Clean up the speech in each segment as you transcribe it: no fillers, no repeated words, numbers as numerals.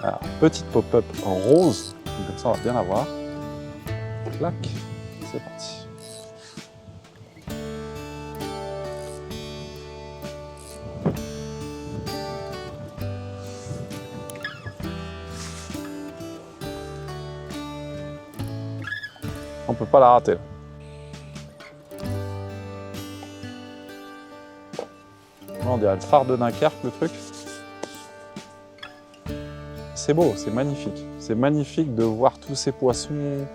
Alors, petite pop-up en rose, comme ça on va bien la voir. Clac, c'est parti. On peut pas la rater. On dirait le phare de Dunkerque, le truc. C'est beau, c'est magnifique. C'est magnifique de voir tous ces poissons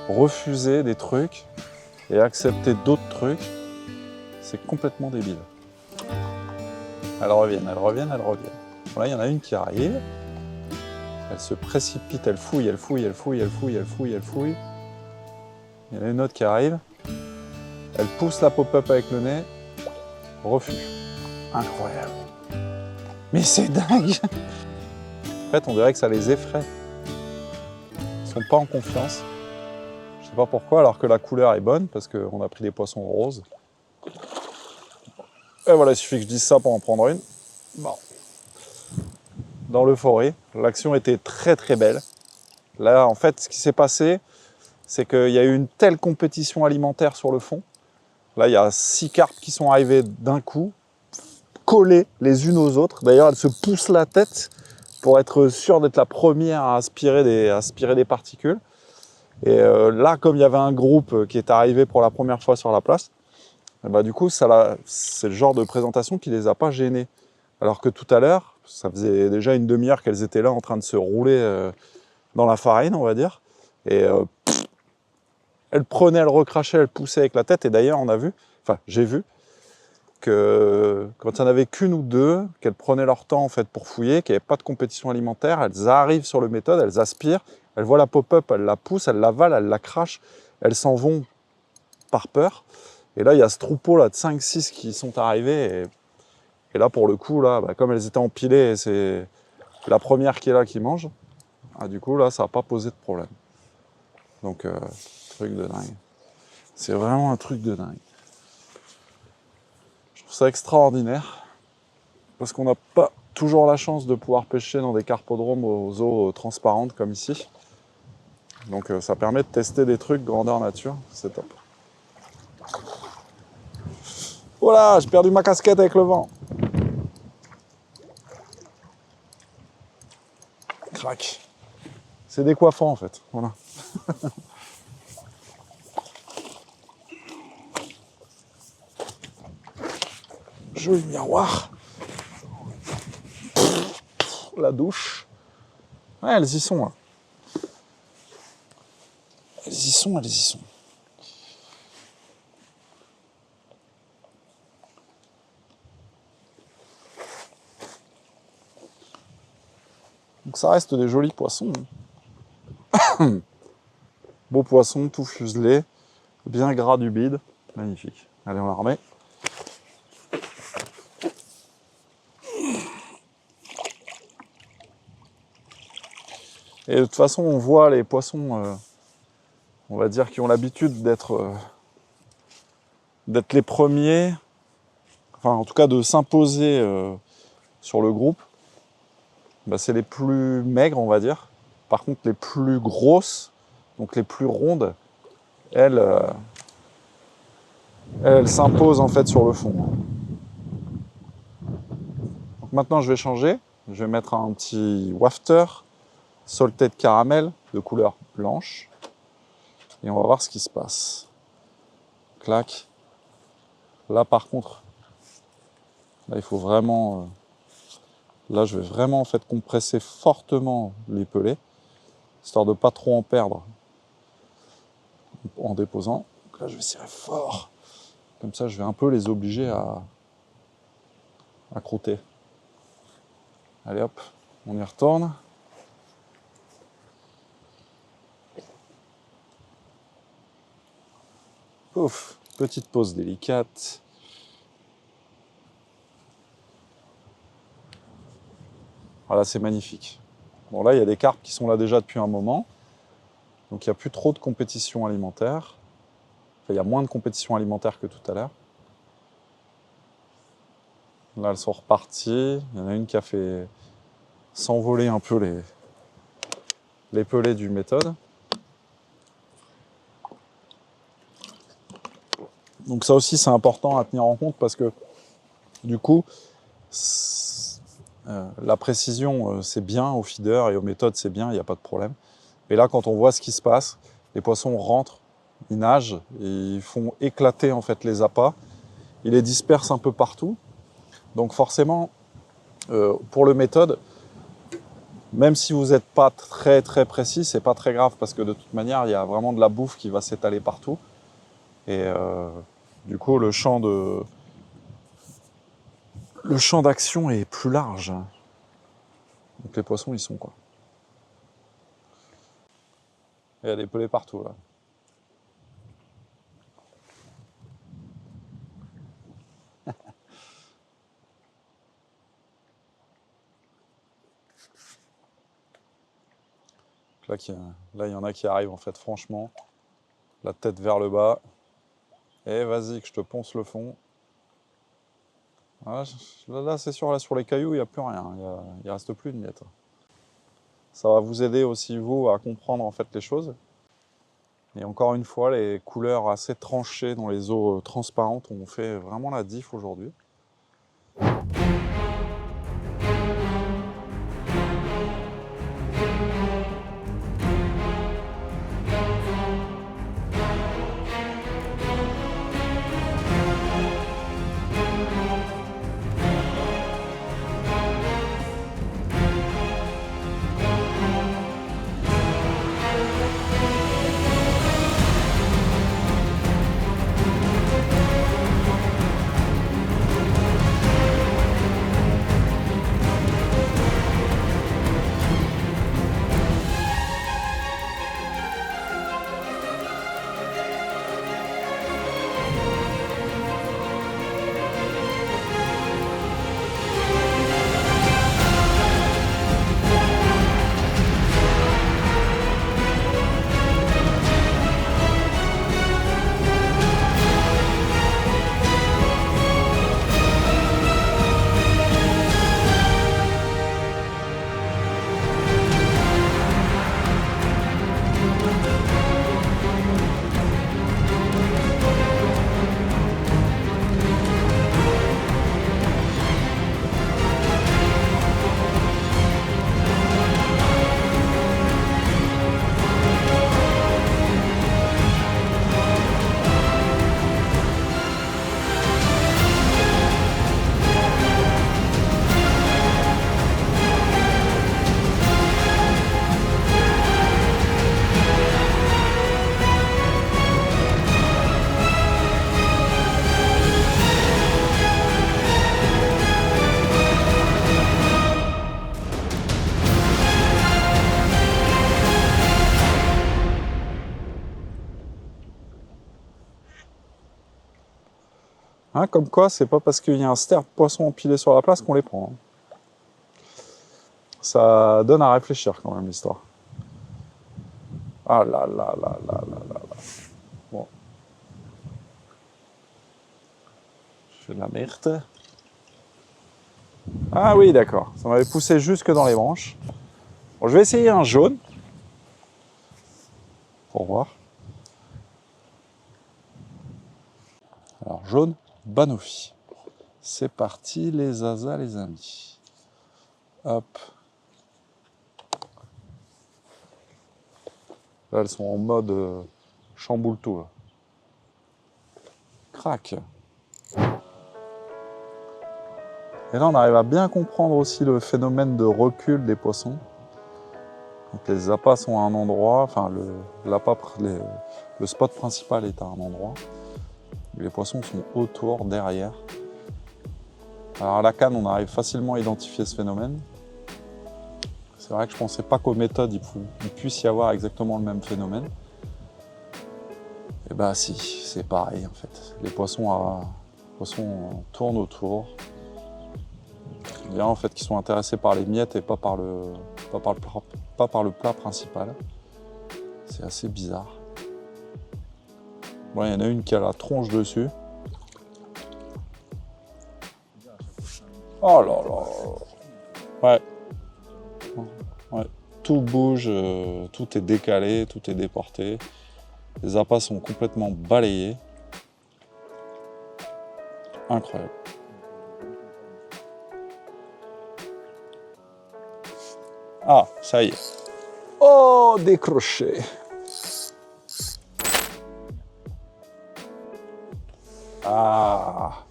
refuser des trucs et accepter d'autres trucs. C'est complètement débile. Elles reviennent, elles reviennent, elles reviennent. Bon, là, il y en a une qui arrive. Elle se précipite, elle fouille, elle fouille, elle fouille, elle fouille, elle fouille, elle fouille. Il y en a une autre qui arrive. Elle pousse la pop-up avec le nez. Refus. Incroyable. Mais c'est dingue! En fait, on dirait que ça les effraie. Ils sont pas en confiance. Je sais pas pourquoi, alors que la couleur est bonne, parce qu'on a pris des poissons roses. Et voilà, il suffit que je dise ça pour en prendre une. Bon. Dans l'euphorie, l'action était très très belle. Là, en fait, ce qui s'est passé, c'est qu'il y a eu une telle compétition alimentaire sur le fond. Là, il y a 6 carpes qui sont arrivées d'un coup, collées les unes aux autres. D'ailleurs, elles se poussent la tête pour être sûres d'être la première à aspirer des particules. Et là, comme il y avait un groupe qui est arrivé pour la première fois sur la place, bah, du coup, c'est le genre de présentation qui les a pas gênés. Alors que tout à l'heure, ça faisait déjà une demi-heure qu'elles étaient là en train de se rouler dans la farine, on va dire. Et elles prenaient, elles recrachaient, elles poussaient avec la tête. Et d'ailleurs, on a vu, enfin, j'ai vu, que quand il n'y en avait qu'une ou deux, qu'elles prenaient leur temps en fait pour fouiller, qu'il n'y avait pas de compétition alimentaire, elles arrivent sur le méthode, elles aspirent, elles voient la pop-up, elles la poussent, elles l'avalent, elles la crachent, elles s'en vont par peur. Et là, il y a ce troupeau là, de 5-6 qui sont arrivés. Et là, pour le coup, là, bah, comme elles étaient empilées, c'est la première qui est là qui mange. Ah, du coup, là, ça n'a pas posé de problème. Donc, truc de dingue. C'est vraiment un truc de dingue. Je trouve ça extraordinaire. Parce qu'on n'a pas toujours la chance de pouvoir pêcher dans des carpodromes aux eaux transparentes comme ici. Donc, ça permet de tester des trucs grandeur nature. C'est top. Voilà, j'ai perdu ma casquette avec le vent. Crac. C'est décoiffant en fait. Voilà. Joli miroir. La douche. Ouais, elles y sont. Hein. Elles y sont, elles y sont. Donc ça reste des jolis poissons. Beau poisson, tout fuselé, bien gras du bide. Magnifique. Allez, on la remet. Et de toute façon, on voit les poissons, on va dire, qui ont l'habitude d'être les premiers, enfin en tout cas de s'imposer sur le groupe. Bah, c'est les plus maigres, on va dire. Par contre, les plus grosses, donc les plus rondes, elles s'imposent en fait sur le fond. Donc maintenant, je vais changer. Je vais mettre un petit wafter salted caramel de couleur blanche. Et on va voir ce qui se passe. Clac. Là, par contre, là, il faut vraiment... là, je vais vraiment en fait compresser fortement les pelets, histoire de ne pas trop en perdre en déposant. Donc là, je vais serrer fort. Comme ça, je vais un peu les obliger à croûter. Allez hop, on y retourne. Ouf, petite pause délicate. Voilà, c'est magnifique. Bon, là, il y a des carpes qui sont là déjà depuis un moment. Donc, il n'y a plus trop de compétition alimentaire. Enfin, il y a moins de compétition alimentaire que tout à l'heure. Là, elles sont reparties. Il y en a une qui a fait s'envoler un peu les pelets du méthode. Donc ça aussi c'est important à tenir en compte parce que du coup la précision c'est bien au feeder et aux méthodes c'est bien, il n'y a pas de problème. Et là quand on voit ce qui se passe, les poissons rentrent, ils nagent et ils font éclater en fait les appâts, ils les dispersent un peu partout. Donc forcément pour le méthode, même si vous n'êtes pas très précis, c'est pas très grave parce que de toute manière il y a vraiment de la bouffe qui va s'étaler partout. Et du coup le champ d'action est plus large. Donc les poissons, ils sont quoi. Il y a des pelets partout là. Là, il y en a qui arrivent en fait, franchement. La tête vers le bas. Et vas-y, que je te ponce le fond. Ah, là c'est sûr, là sur les cailloux, il n'y a plus rien. Il reste plus de miettes. Ça va vous aider aussi, vous, à comprendre en fait les choses. Et encore une fois, les couleurs assez tranchées dans les eaux transparentes ont fait vraiment la diff aujourd'hui. Hein, comme quoi, c'est pas parce qu'il y a un ster de poissons empilé sur la place qu'on les prend. Hein. Ça donne à réfléchir quand même l'histoire. Ah là là là là là là là. Bon. Je fais de la merde. Ah oui, d'accord. Ça m'avait poussé jusque dans les branches. Bon, je vais essayer un jaune. Pour voir. Alors, jaune, Banofi. C'est parti, les asas, les amis. Hop. Là, elles sont en mode chamboule tout. Là. Crac. Et là, on arrive à bien comprendre aussi le phénomène de recul des poissons. Donc, les appâts sont à un endroit, enfin, le spot principal est à un endroit. Les poissons sont autour, derrière. Alors, à la canne, on arrive facilement à identifier ce phénomène. C'est vrai que je ne pensais pas qu'aux méthodes, il puisse y avoir exactement le même phénomène. Et bah si, c'est pareil en fait. Les poissons tournent autour. Il y en a en fait qui sont intéressés par les miettes et pas par le plat principal. C'est assez bizarre. Bon, il y en a une qui a la tronche dessus. Oh là là. Ouais. tout bouge, tout est décalé, tout est déporté. Les appâts sont complètement balayés. Incroyable. Ah, ça y est. Oh, décroché. Ah.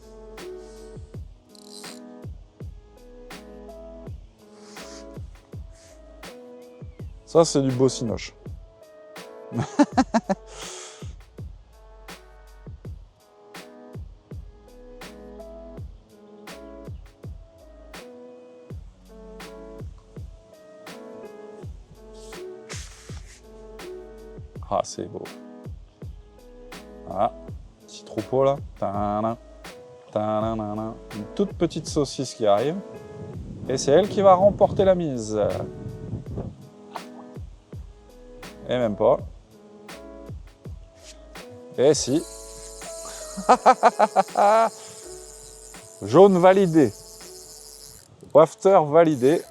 Ça, c'est du beau cinoche. Ah, c'est beau. Ah, petit troupeau là. Tadam, tadam. Une toute petite saucisse qui arrive. Et c'est elle qui va remporter la mise. Et même pas. Et si. Jaune validé. Wafter validé.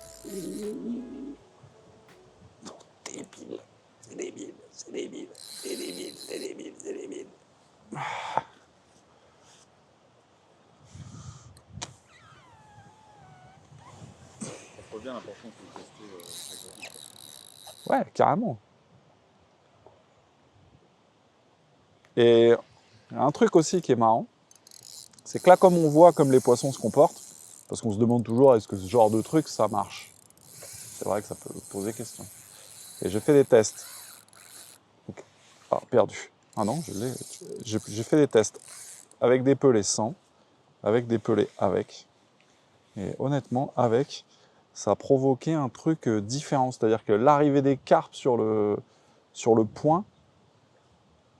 Débile. C'est débile. C'est débile. C'est débile. C'est débile. C'est débile. Ça revient l'importance de tester chaque jour. Ouais, carrément. Et un truc aussi qui est marrant, c'est que là, comme on voit comme les poissons se comportent, parce qu'on se demande toujours est-ce que ce genre de truc, ça marche. C'est vrai que ça peut poser question. Et j'ai fait des tests. Donc, ah, perdu. Ah non, je l'ai. J'ai fait des tests avec des pelés sans, avec des pelés avec. Et honnêtement, avec, ça a provoqué un truc différent. C'est-à-dire que l'arrivée des carpes sur le point,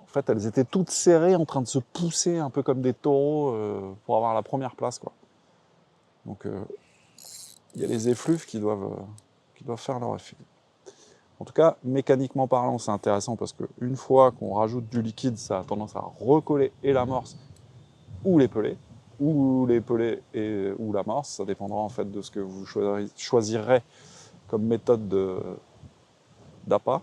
en fait, elles étaient toutes serrées, en train de se pousser un peu comme des taureaux pour avoir la première place, quoi. Donc, il y a les effluves qui doivent faire leur effet. En tout cas, mécaniquement parlant, c'est intéressant parce qu'une fois qu'on rajoute du liquide, ça a tendance à recoller et l'amorce ou les pelés, ou l'amorce. Ça dépendra en fait de ce que vous choisirez comme méthode d'appât.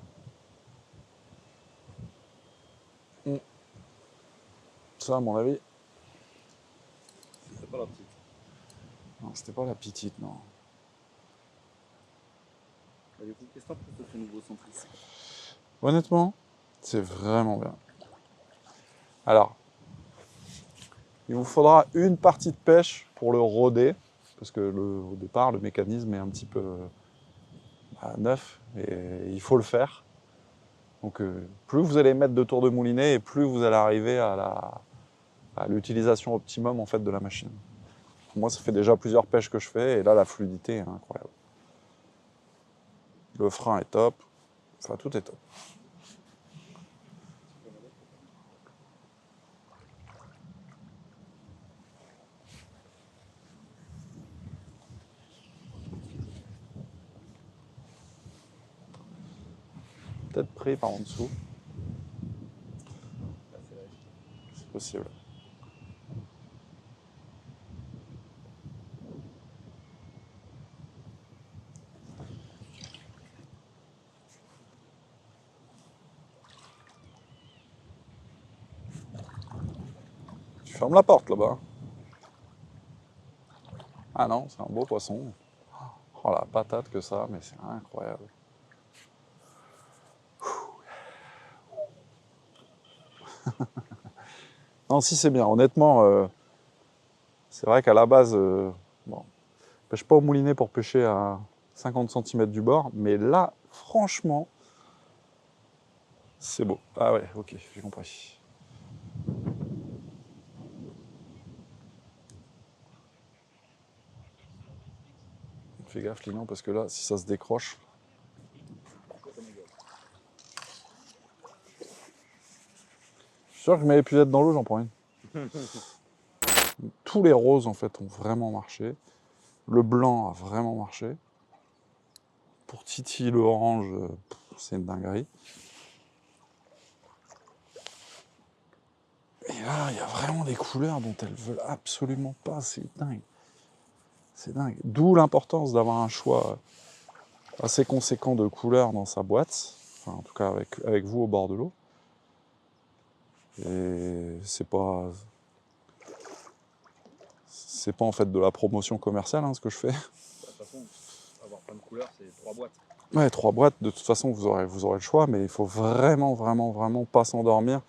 Ça, à mon avis, C'était pas la petite. non, c'était pas la petite, non. Et du coup, qu'est-ce que tu penses de ce nouveau centrice? Honnêtement, c'est vraiment bien. Alors, il vous faudra une partie de pêche pour le roder, parce que au départ, le mécanisme est un petit peu neuf, et il faut le faire. Donc, plus vous allez mettre de tours de moulinet, et plus vous allez arriver à l'utilisation optimum en fait, de la machine. Moi, ça fait déjà plusieurs pêches que je fais, et là, la fluidité est incroyable. Le frein est top, enfin, tout est top. Peut-être pris par en dessous. C'est possible. Tu fermes la porte là-bas. Ah non, c'est un beau poisson. Oh la patate que ça, mais c'est incroyable. Non, si c'est bien. Honnêtement, c'est vrai qu'à la base, bon, je pêche pas au moulinet pour pêcher à 50 cm du bord, mais là, franchement, c'est beau. Ah ouais, ok, j'ai compris. Fais gaffe, Lilian, parce que là, si ça se décroche. Je suis sûr que je mets l'épuisette dans l'eau, j'en prends une. Tous les roses, en fait, ont vraiment marché. Le blanc a vraiment marché. Pour Titi, le orange, c'est une dinguerie. Et là, il y a vraiment des couleurs dont elles veulent absolument pas. C'est dingue. C'est dingue. D'où l'importance d'avoir un choix assez conséquent de couleurs dans sa boîte, enfin, en tout cas avec vous au bord de l'eau. Et c'est pas en fait de la promotion commerciale ce que je fais. De toute façon, avoir plein de couleurs, c'est 3 boîtes. Ouais, 3 boîtes, de toute façon vous aurez le choix, mais il faut vraiment pas s'endormir.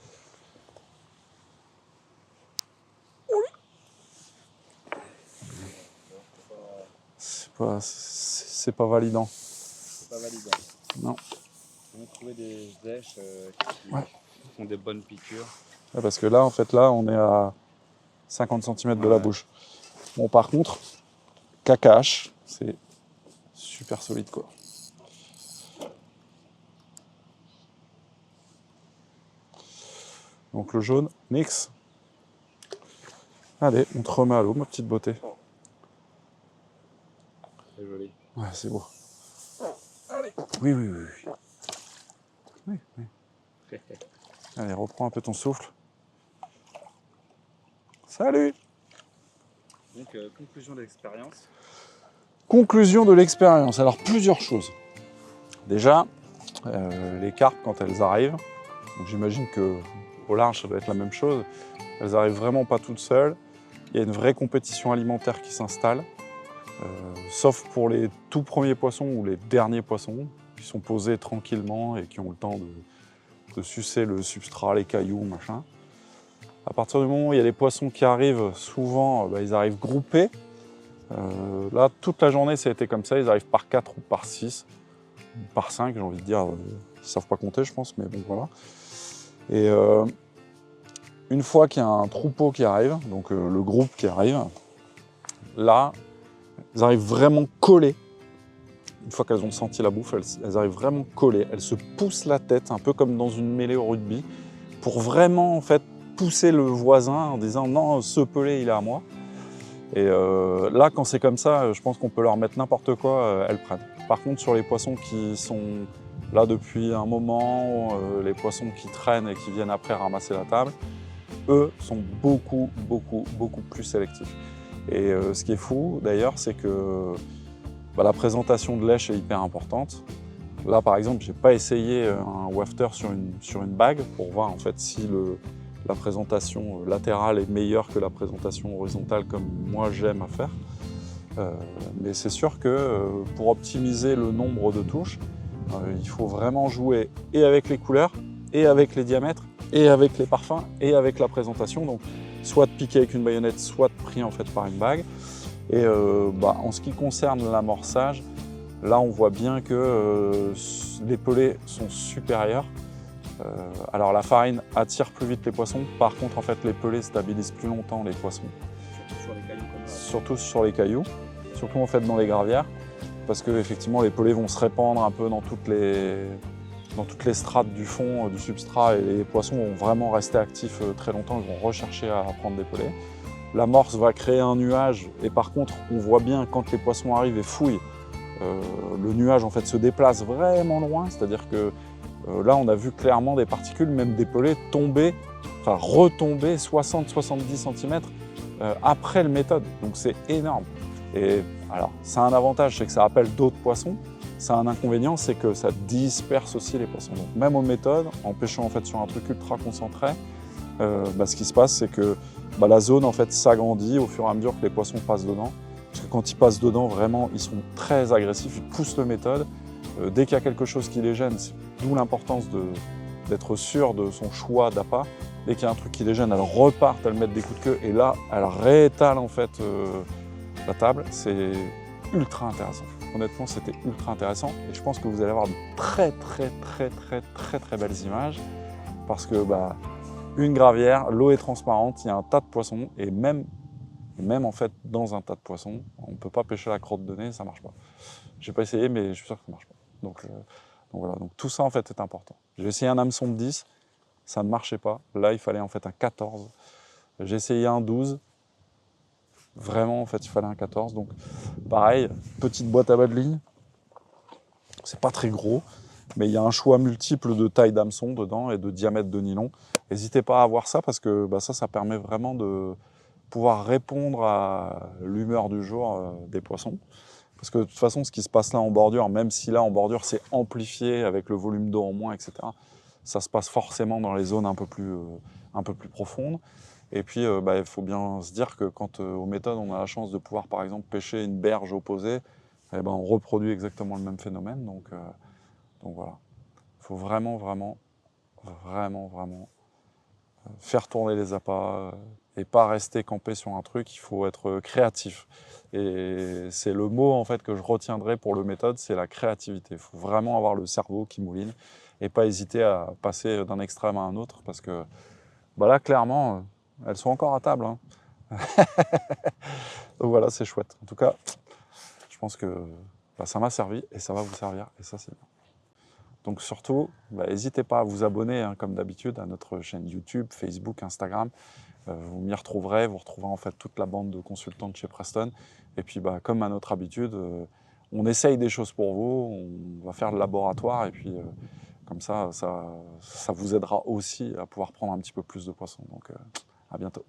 C'est pas validant. C'est pas validant. Non. On va trouver des dèches qui Ouais. font des bonnes piqûres. Ouais, parce que là, en fait, on est à 50 cm de la bouche. Bon, par contre, KKH, c'est super solide, quoi. Donc le jaune, mix. Allez, on te remet à l'eau, ma petite beauté. C'est joli. Ouais, c'est beau. Allez. Oui. Oui. Allez, reprends un peu ton souffle. Salut! Donc, conclusion de l'expérience. Conclusion de l'expérience. Alors, plusieurs choses. Déjà, les carpes, quand elles arrivent, donc j'imagine qu'au large, ça doit être la même chose, elles arrivent vraiment pas toutes seules. Il y a une vraie compétition alimentaire qui s'installe, sauf pour les tout premiers poissons ou les derniers poissons, qui sont posés tranquillement et qui ont le temps de sucer le substrat, les cailloux, machin. À partir du moment où il y a des poissons qui arrivent, souvent, ils arrivent groupés. Là, toute la journée, ça a été comme ça. Ils arrivent par 4 ou par 6, par 5, j'ai envie de dire. Ils ne savent pas compter, je pense, mais bon, voilà. Et une fois qu'il y a un troupeau qui arrive, donc le groupe qui arrive, là, elles arrivent vraiment collées. Une fois qu'elles ont senti la bouffe, elles arrivent vraiment collées. Elles se poussent la tête, un peu comme dans une mêlée au rugby, pour vraiment, en fait, pousser le voisin en disant « Non, ce pelé, il est à moi ». Et là, quand c'est comme ça, je pense qu'on peut leur mettre n'importe quoi, elles prennent. Par contre, sur les poissons qui sont là depuis un moment, les poissons qui traînent et qui viennent après ramasser la table, eux sont beaucoup plus sélectifs. Et ce qui est fou, d'ailleurs, c'est que la présentation de lèche est hyper importante. Là, par exemple, j'ai pas essayé un wafter sur une bague pour voir en fait si la présentation latérale est meilleure que la présentation horizontale comme moi j'aime à faire. Mais c'est sûr que pour optimiser le nombre de touches, il faut vraiment jouer et avec les couleurs, et avec les diamètres, et avec les parfums, et avec la présentation. Donc soit de piquer avec une baïonnette, soit de pris en fait par une bague. Et en ce qui concerne l'amorçage, là on voit bien que les pelés sont supérieurs. Alors la farine attire plus vite les poissons, par contre en fait les pelés stabilisent plus longtemps les poissons. Surtout sur les cailloux comme ça. Surtout sur les cailloux, surtout en fait dans les gravières, parce que effectivement les pelés vont se répandre un peu dans toutes les strates du fond, du substrat, et les poissons vont vraiment rester actifs très longtemps, ils vont rechercher à prendre des pelés. L'amorce va créer un nuage, et par contre on voit bien quand les poissons arrivent et fouillent, le nuage en fait se déplace vraiment loin, c'est-à-dire que là, on a vu clairement des particules, même des pelés, retomber 60-70 cm après le méthode. Donc c'est énorme. Et alors, ça a un avantage, c'est que ça appelle d'autres poissons. Ça a un inconvénient, c'est que ça disperse aussi les poissons. Donc même aux méthodes, en pêchant en fait sur un truc ultra concentré, ce qui se passe, c'est que la zone en fait s'agrandit au fur et à mesure que les poissons passent dedans. Parce que quand ils passent dedans, vraiment, ils sont très agressifs, ils poussent le méthode. Dès qu'il y a quelque chose qui les gêne, d'où l'importance d'être sûr de son choix d'appât. Dès qu'il y a un truc qui les gêne, elles repartent, elles mettent des coups de queue et là, elles réétalent en fait la table. C'est ultra intéressant. Honnêtement, c'était ultra intéressant et je pense que vous allez avoir de très belles images parce que une gravière, l'eau est transparente, il y a un tas de poissons et même en fait dans un tas de poissons, on ne peut pas pêcher la crotte de nez, ça ne marche pas. J'ai pas essayé, mais je suis sûr que ça ne marche pas. Donc voilà, donc tout ça en fait est important. J'ai essayé un hameçon de 10, ça ne marchait pas. Là, il fallait en fait un 14. J'ai essayé un 12. Vraiment, en fait, il fallait un 14. Donc pareil, petite boîte à bas de ligne. C'est pas très gros, mais il y a un choix multiple de taille d'hameçon dedans et de diamètre de nylon. N'hésitez pas à avoir ça parce que ça permet vraiment de pouvoir répondre à l'humeur du jour des poissons. Parce que de toute façon, ce qui se passe là en bordure, même si là en bordure c'est amplifié avec le volume d'eau en moins, etc., ça se passe forcément dans les zones un peu plus profondes. Et puis, il faut bien se dire que quand aux méthodes, on a la chance de pouvoir, par exemple, pêcher une berge opposée, eh ben, on reproduit exactement le même phénomène. Donc voilà, il faut vraiment faire tourner les appâts et pas rester campé sur un truc. Il faut être créatif. Et c'est le mot en fait que je retiendrai pour le méthode, c'est la créativité. Il faut vraiment avoir le cerveau qui mouline et pas hésiter à passer d'un extrême à un autre, parce que là, clairement, elles sont encore à table, hein. Donc voilà, c'est chouette. En tout cas, je pense que ça m'a servi et ça va vous servir, et ça c'est bien. Donc surtout, n'hésitez pas à vous abonner, hein, comme d'habitude, à notre chaîne YouTube, Facebook, Instagram. Vous m'y retrouverez, vous retrouverez en fait toute la bande de consultants de chez Preston. Et puis comme à notre habitude, on essaye des choses pour vous, on va faire le laboratoire, et puis comme ça vous aidera aussi à pouvoir prendre un petit peu plus de poissons. Donc à bientôt.